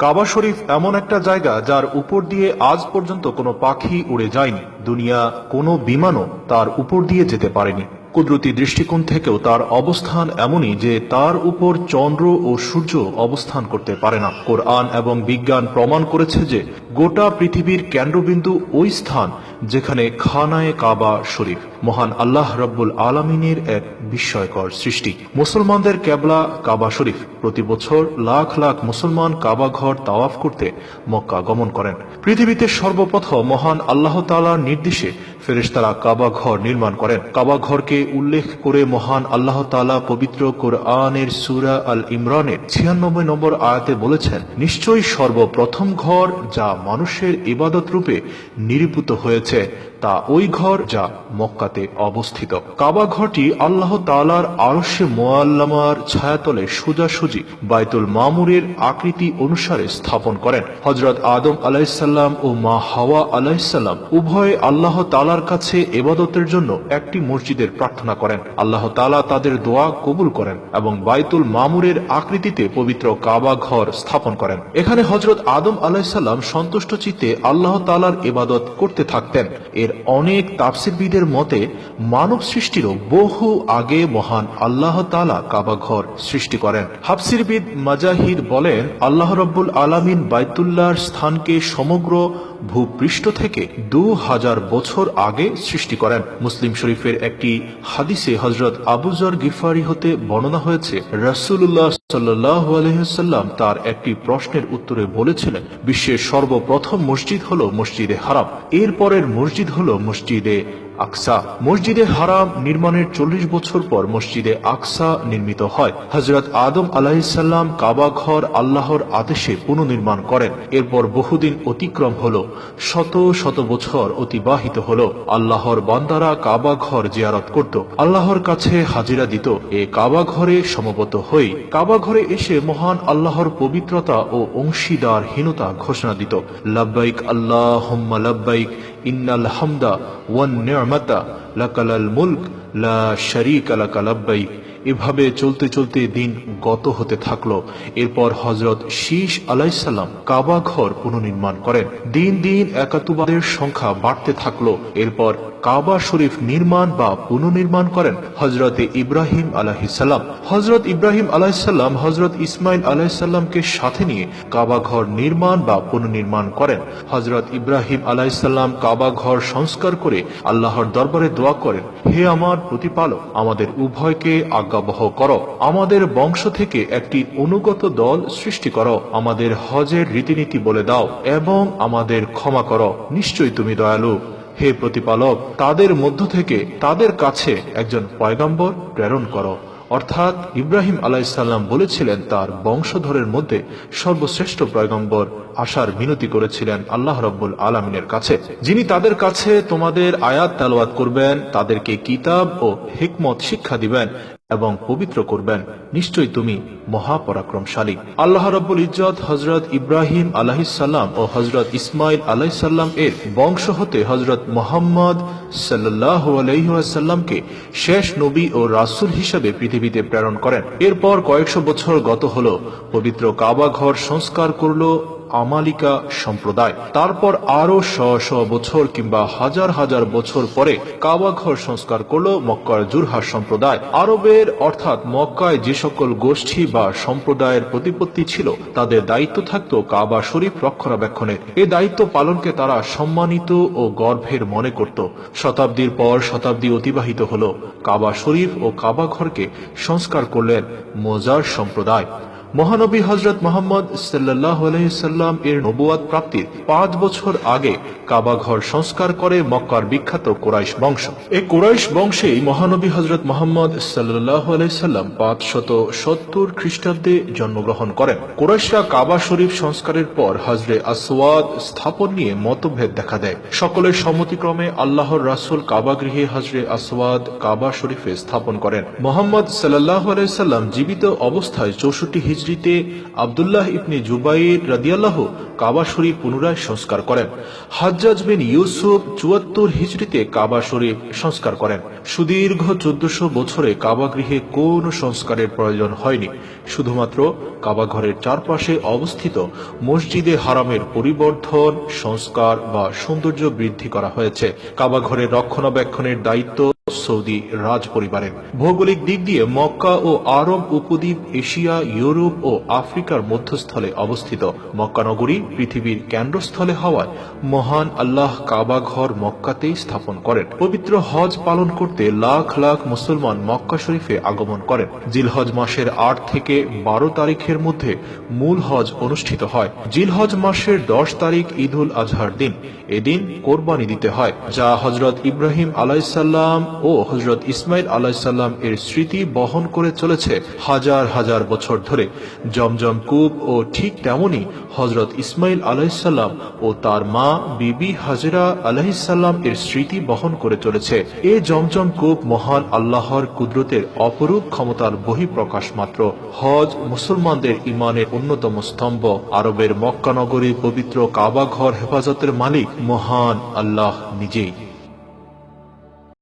কাবা শরীফ এমন একটা জায়গা যার উপর দিয়ে আজ পর্যন্ত কোনো পাখি উড়ে যায়নি, দুনিয়া কোনো বিমানও তার উপর দিয়ে যেতে পারেনি। কুদরতি দৃষ্টিকোণ থেকেও তার অবস্থান এমনই যে তার উপর চন্দ্র ও সূর্য অবস্থান করতে পারে না। কোরআন এবং বিজ্ঞান প্রমাণ করেছে যে গোটা পৃথিবীর কেন্দ্রবিন্দু ওই স্থান যেখানে খানায়ে কাবা শরীফ। মহান আল্লাহ রব্বুল আলামিনের এক বিস্ময়কর সৃষ্টি। মুসলমানদের কেবলা কাবা শরীফ। প্রতি বছর লাখ লাখ মুসলমান কাবা ঘর তাওয়াফ করতে মক্কা গমন করেন। পৃথিবীতে সর্বপ্রথম মহান আল্লাহ তাআলার নির্দেশে ফেরেশতারা কাবা ঘর নির্মাণ করেন। কাবা ঘরকে উল্লেখ করে মহান আল্লাহ তাআলা পবিত্র কোরআনের সূরা আল ইমরানের ৯৬ নম্বর আয়াতে বলেছেন, নিশ্চয়ই সর্বপ্রথম ঘর যা মানুষের ইবাদত রূপে নিরূপিত হয়েছে তা ওই ঘর যা মক্কাতে অবস্থিত। কাবা ঘরটি আল্লাহ তাআলার আরশে মুআল্লামার ছায়াতলে সোজাসুজি বাইতুল মামুরের আকৃতি অনুসারে স্থাপন করেন। হযরত আদম আলাইহিস সালাম ও মা হাওয়া আলাইহিস সালাম উভয়ে আল্লাহ তাআলার কাছে ইবাদতের জন্য একটি মসজিদের প্রার্থনা করেন। আল্লাহ তাআলা তাদের দোয়া কবুল করেন এবং বাইতুল মামুরের আকৃতিতে পবিত্র কাবা ঘর স্থাপন করেন। এখানে হযরত আদম আলাইহিস সালাম সন্তুষ্ট চিত্তে আল্লাহ তাআলার ইবাদত করতে থাকতেন। এর অনেক তাফসীরবিদের মতে মানব সৃষ্টিরও বহু আগে মহান আল্লাহ তাআলা কাবা ঘর সৃষ্টি করেন। তাফসীরবিদ মাজাহির বলেন, আল্লাহ রাব্বুল আলামিন বাইতুল্লাহর স্থানকে সমগ্র ভূপৃষ্ঠ থেকে ২০০০ বছর আগে সৃষ্টি করেন। মুসলিম শরীফের একটি হাদিসে হযরত আবু যর গিফারি হতে বর্ণনা হয়েছে, রাসূলুল্লাহ সাল্লাল্লাহু আলাইহি ওয়াসাল্লাম তার একটি প্রশ্নের উত্তরে বলেছিলেন, বিশ্বের সর্বপ্রথম মসজিদ হলো মসজিদে হারাম, এরপরের মসজিদ হলো মসজিদে আকসা। মসজিদে হারাম নির্মাণের ৪০ বছর পর মসজিদে আকসা নির্মিত হয়। হযরত আদম আলাইহিস সালাম কাবা ঘর আল্লাহর আদেশে পুনর্নির্মাণ করেন। এরপর বহুদিন অতিক্রম হলো, শত শত বছর অতিবাহিত হলো। আল্লাহর বান্দারা কাবা ঘর জিয়ারত করত, আল্লাহর কাছে হাজিরা দিত। এ কাবা ঘরে সমবেত হই কাবা ঘরে এসে মহান আল্লাহর পবিত্রতা ও অংশীদারহীনতা ঘোষণা দিত। লাব্বাইক আল্লাহুম্মা লাব্বাইক ইন্নাল হামদা ওয়ান নি'মাতা লাকাল মুলক লা শারীকা লাকা লাব্বাইক। এভাবে চলতে চলতে দিন গত হতে থাকলো। এরপর হযরত শীশ আলাইহিস সালাম কাবা ঘর পুনর্নির্মাণ করেন। দিন দিন একাতুবাদের সংখ্যা বাড়তে থাকলো। এরপর কাবা শরীফ নির্মাণ বা পুনর্নির্মাণ করেন হযরত ইব্রাহিম আলাইহিস সালাম। হযরত ইব্রাহিম আলাইহিস সালাম হযরত ইসমাইল আলাইহিস সালামকে সাথে নিয়ে কাবা ঘর নির্মাণ বা পুনর্নির্মাণ করেন। হযরত ইব্রাহিম আলাইহিস সালাম কাবা ঘর সংস্কার করে আল্লাহর দরবারে দোয়া করেন, হে আমার প্রতিপালক, আমাদের উভয়কে আজ্ঞাবহ করো, আমাদের বংশ থেকে একটি অনুগত দল সৃষ্টি করো, আমাদের হজের রীতিনীতি বলে দাও এবং আমাদের ক্ষমা করো, নিশ্চয়ই তুমি দয়ালু। হে প্রতিপালক, তাদের মধ্য থেকে তাদের কাছে একজন পয়গম্বর প্রেরণ করো। অর্থাৎ ইব্রাহিম আলাইহিস সালাম বলেছিলেন তার বংশধরের মধ্যে সর্বশ্রেষ্ঠ পয়গম্বর আসার মিনতি করেছিলেন আল্লাহ রাব্বুল আলামিনের কাছে, যিনি তাদের কাছে তোমাদের আয়াত তেলাওয়াত করবেন, তাদেরকে কিতাব ও হিকমত শিক্ষা দিবেন এবং পবিত্র করবেন, নিশ্চয়ই তুমি মহাপরাক্রমশালী। আল্লাহ রাব্বুল ইজ্জত হযরত ইব্রাহিম আলাইহিস সালাম ও হযরত ইসমাইল আলাইহিস সালাম এর বংশ হতে হযরত মুহাম্মদ সাল্লাল্লাহু আলাইহি ওয়াসাল্লামকে শেষ নবী ও রাসূল হিসেবে পৃথিবীতে প্রেরণ করেন। এরপর কয়েকশো বছর গত হলো, পবিত্র কাবা ঘর সংস্কার করলো আমালিকা সম্প্রদায়। তারপর আরো শ বছর কিংবা হাজার হাজার বছর পরে কাবা ঘর সংস্কার করলো মক্কার জুরহার সম্প্রদায়। আরবের অর্থাৎ মক্কায় যে সকল গোষ্ঠী বা সম্প্রদায়ের প্রতিপত্তি ছিল তাদের দায়িত্ব থাকতো কাবা শরীফ রক্ষণাবেক্ষণের। এই দায়িত্ব পালনকে তারা সম্মানিত ও গর্বের মনে করত। শতাব্দীর পর শতাব্দী অতিবাহিত হলো, কাবা শরীফ ও কাবা ঘরকে সংস্কার করলেন মোজার সম্প্রদায়। মহানবী হযরত মুহাম্মদ সাল্লাল্লাহু আলাইহি সাল্লাম এর নবুয়ত প্রাপ্তির ৫ বছর আগে কাবা ঘর সংস্কার করে মক্কার বিখ্যাত কুরাইশ বংশ। এই কুরাইশ বংশেই মহানবী হযরত মুহাম্মদ সাল্লাল্লাহু আলাইহি সাল্লাম ৫৭০ খ্রিস্টাব্দে জন্মগ্রহণ করেন। কুরাইশরা কাবা শরীফ সংস্কারের পর হজরে আসওয়াদ স্থাপন নিয়ে মতভেদ দেখা দেয়। সকলের সম্মতিক্রমে আল্লাহর রাসূল কাবা গৃহে হজরে আসওয়াদ কাবা শরীফে স্থাপন করেন। মুহাম্মদ সাল্লাল্লাহু আলাইহি সাল্লাম জীবিত অবস্থায় ৬৪ হিজরিতে আব্দুল্লাহ ইবনে জুবাইর রাদিয়াল্লাহু কাবা শরীফ পুনরায় সংস্কার করেন। হাজ্জাজ বিন ইউসুফ ৭৪ হিজরিতে কাবা শরীফ সংস্কার করেন। সুদীর্ঘ ১৪০০ বছরে কাবা গৃহে কোন সংস্কারের প্রয়োজন হয়নি। শুধুমাত্র কাবা ঘরের চারপাশে অবস্থিত মসজিদে হারামের পরিবর্ধন, সংস্কার বা সৌন্দর্য বৃদ্ধি করা হয়েছে। কাবা ঘরের রক্ষণাবেক্ষণের দায়িত্ব সৌদি রাজ পরিবারের। ভৌগোলিক দিক দিয়ে মক্কা ও আরব উপদ্বীপ এশিয়া, ইউরোপ ও আফ্রিকার মধ্যস্থলে অবস্থিত। মক্কা নগরী পৃথিবীর কেন্দ্রস্থলে হওয়ায় মহান আল্লাহ কাবা ঘর মক্কাতেই স্থাপন করেন। পবিত্র হজ পালন করতে লাখ লাখ মুসলমান মক্কা শরীফে আগমন করেন। জিলহজ মাসের ৮ থেকে ১২ তারিখের মধ্যে মূল হজ অনুষ্ঠিত হয়। জিলহজ মাসের ১০ তারিখ ঈদুল আজহার দিন। এদিন কোরবানি দিতে হয়, যা হযরত ইব্রাহিম আলাইহিসসালাম ও হযরত ইসমাইল আলাইহিসসালাম এর স্মৃতি বহন করে চলেছে হাজার হাজার বছর ধরে। জমজম কূপ ও ঠিক তেমনি হযরত ইসমাইল আলাইহিসসালাম ও তার মা বিবি হাজেরা আলাইহিসসালাম এর স্মৃতি বহন করে চলেছে। এই জমজম কূপ মহান আল্লাহর কুদরতের অপরূপ ক্ষমতার বহিঃপ্রকাশ মাত্র। হজ মুসলমানদের ঈমানের অন্যতম স্তম্ভ। আরবের মক্কা নগরীর পবিত্র কাবা ঘর হেফাজতের মালিক মহান আল্লাহ নিজেই।